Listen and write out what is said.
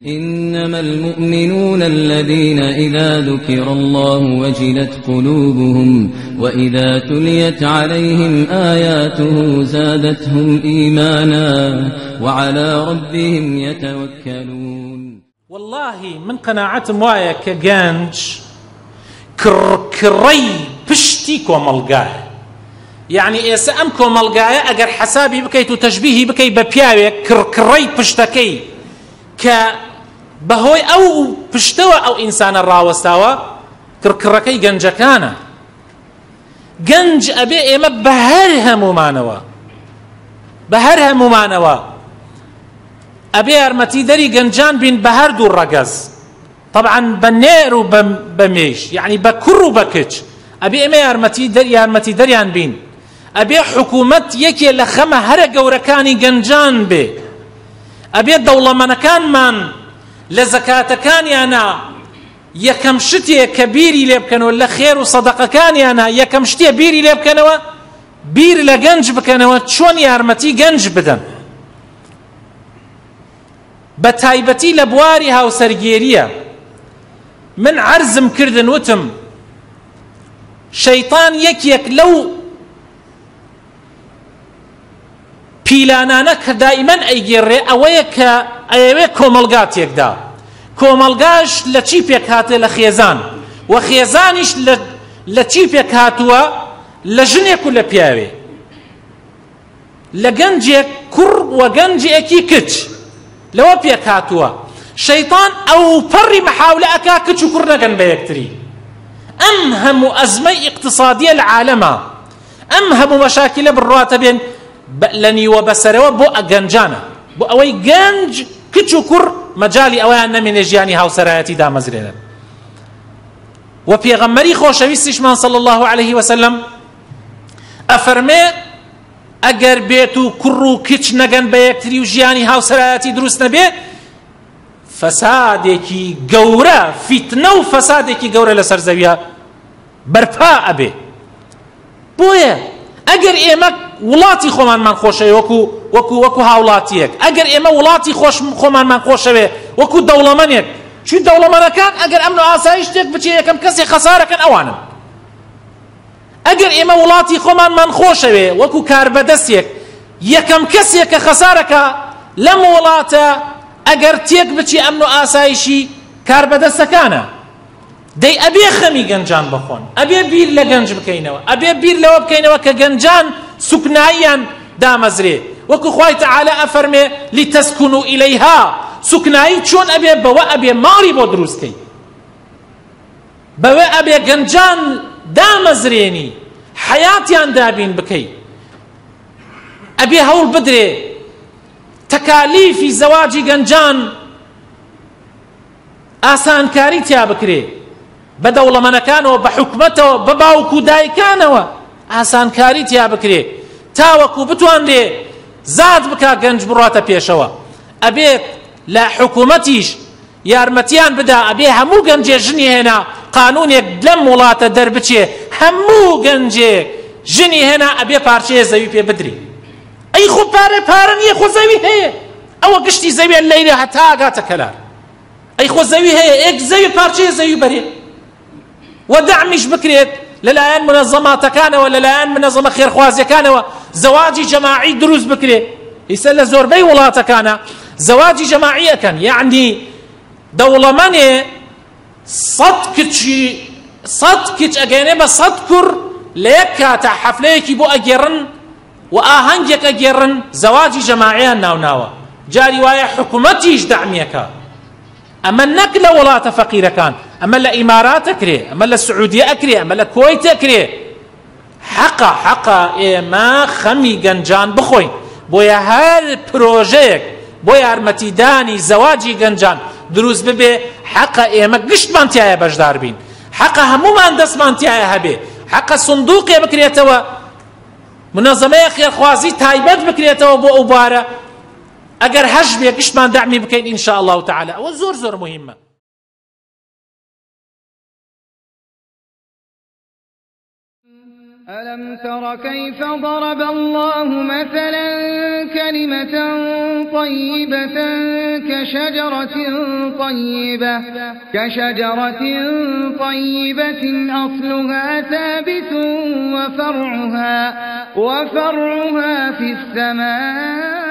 إنما المؤمنون الذين إذا ذكر الله وجلت قلوبهم وإذا تليت عليهم آياته زادتهم إيمانا وعلى ربهم يتوكلون. والله من قناعتم وايا كجانج كري بشتي كوملقاه، يعني إسا أم كوملقاه أجر حسابي بكيتو تشبيهي بكي ببياوي كري بشتكي بهوي أو بشتوى أو إنسان الراوستاوى كركي جنج كان جنج أبي إما بهرها ممانوى أبي أرمتي دري جنجان بين بهر دور رجز طبعا بنير وبميش يعني بكر وبكتش أبي إما أرمتي دريان بين أبي حكومة يكي لخمة هرق وركاني جنجان بي أبي الدولة من كان من لزكاة كان أنا يكم شتي كبيري لبكن ولا خير وصدقة كان أنا يكم شتي بيري لبكن بير لجنج بكن شون يارمتي جنج بدن بتايبتي لبواريها وسرجيريا من عرزم كردن وتم شيطان يك لو پیلانانك دائما ايجيري اويك كوملغات يكدا كوملغاش لچي پيك هاته لخيزان وخيزانش لچي پيك هاتوا لجنيك ولا بياوي لگنجيك كر وگنجي اكي كچ لو پيك هاتوا شيطان او فري محاولة اكا كچ كر نگن بيكتري امهم ازمي اقتصادية العالم امهم مشاكل بالرواتبين بألني وبسره بو أجنجانا بو أوي جنج كتشكر مجالي أوان من جياني هاو سراياتي دا مزرنا وبيغمري خوشويستش من صلى الله عليه وسلم أفرمي أجر بيتو كرو كتش نجن بيكتري وجياني هاو سراياتي دروس نبي فسادكي جورا فتنة وفسادكي جورا لسر زويا برفا أبي بويا أجر إيمك ولاتي خومان من خوشه وكو هاولاتيك اگر اما ولاتي خومان من خوشه وكو دولمانيك شو دولمان كان اگر امن آسایشتك بچي يكم كسي خسارة كان اوانم اگر اما ولاتي خومان من خوشه وكو كاربدسيك يكم كسي كخسارة لم ولاتا اگر تيك بچي امن آسایشي كاربدس كان دي ابي خمي گنجان بخون ابي بير لگنج بكينوا ابي بير لو بكينوا كگنجان سكنايا دامزري وكو خوي تعالى أفرمي لتسكنوا إليها سكناي شون أبي بوا أبي ماري بودروسكي بوا أبي جنجان دامزريني حياتي عن دابين بكي أبي هول بدري تكاليف زواجي جنجان آسان كاريتيا بكري بدولة من كانوا بحكمته بباوكو داي كانوا آسان كاريتيا بكري تاوكو بتوان لي زاد بكا گنج براتا بيشوا أبيت لا حكومتيش يارمتيان بدا أبي همو گنج جني هنا قانون يقدم ولاتا دربتي همو گنج جني هنا أبي پارچه زوي بي بدري أي خو پارن يخو زوي هي أو قشتي زوي الليلة حتى آقاتا كلار أي خو زوي هي اك زوي پارچه زوي بري ودعمش بكريت للآن منظمات كان ولا الآن منظمة خير خوازي كان زواجي جماعي دروز بكري يسأل زوربي ولاتا كان زواجي جماعي كان يعني دولة مني صدكش أجانب صدكر ليكاتا حفليكي بو أجيرن وآهنجك أجيرن زواجي جماعي ناو جاري وايا حكومتيش دعميكا أما النقل ولاتا فقيرة كان أما الإمارات أكري أما السعودية أكري أما الكويت أكري حقا إما خمي جنجان بخوين بويا هر بروجيك بويا أرمتي داني زواجي جنجان دروز ببي حقا إما قشت مانتيايا بجدار بين حقا همو ما اندس مانتيايا هبي حقا صندوق بكريتوا منظمة خير خوازي تايبت بكريتوا بو أبارة أجر هجبي قشت مان دعمي بكين إن شاء الله تعالى وزور مهمة. ألم تر كيف ضرب الله مثلا كلمة طيبة كشجرة طيبة أصلها ثابت وفرعها في السماء